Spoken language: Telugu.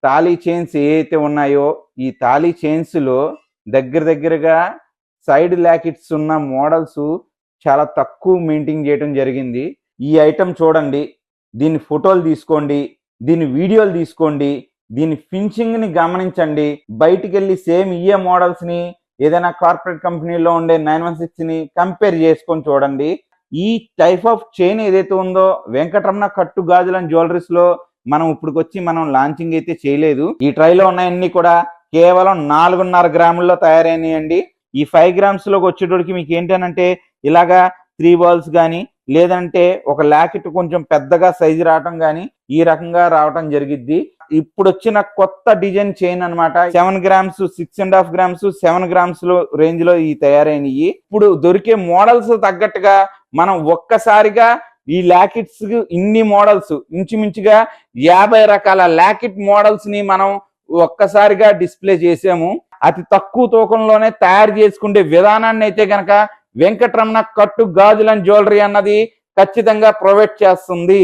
తాళీ చైన్స్ ఏవైతే ఉన్నాయో ఈ తాళీ చైన్స్‌లో దగ్గరగా సైడ్ లాకెట్స్ ఉన్న మోడల్స్ చాలా తక్కువ మెయింటైన్ చేయడం జరిగింది. ఈ ఐటెమ్ చూడండి. దీని ఫోటోలు తీసుకోండి. దీని వీడియోలు తీసుకోండి. దీని ఫినిషింగ్‌ని గమనించండి. బయటికెళ్ళి సేమ్ ఇయే మోడల్స్‌ని ఏదైనా కార్పొరేట్ కంపెనీలో ఉండే 916ని కంపేర్ చేసుకొని చూడండి. ఈ టైప్ ఆఫ్ చైన్ ఏదైతే ఉందో వెంకటరమణ కట్టు గాజులు అండ్ జ్యువెలరీస్‌లో మనం ఇప్పటికొచ్చి లాంచింగ్ అయితే చేయలేదు. ఈ ట్రైలో ఉన్నాయన్నీ కూడా కేవలం 4.5 గ్రాముల్లో తయారైనయండి. ఈ 5 గ్రామ్స్‌లోకి వచ్చేటోడికి మీకు ఏంటనంటే ఇలాగా 3 బాల్స్ గాని, లేదంటే ఒక లాకెట్ కొంచెం పెద్దగా సైజు రావటం గాని, ఈ రకంగా రావటం జరిగిద్ది. ఇప్పుడొచ్చిన కొత్త డిజైన్ చైన్ అన్నమాట. 7 గ్రామ్స్, 6.5 గ్రామ్స్, 7 గ్రామ్స్‌లో రేంజ్‌లో ఈ తయారైనయి. ఇప్పుడు దొరికే మోడల్స్ తగ్గట్టుగా మనం ఒక్కసారిగా ఈ లాకెట్స్ ఇన్ని మోడల్స్ ఇంచుమించుగా 50 రకాల లాకెట్ మోడల్స్‌ని మనం ఒక్కసారిగా డిస్ప్లే చేసాము. అతి తక్కువ తూకంలోనే తయారు చేసుకునే విధానాన్ని అయితే గనక వెంకటరమణ కట్టు గాజులు అండ్ జ్యువెలరీ అన్నది ఖచ్చితంగా ప్రొవైడ్ చేస్తుంది.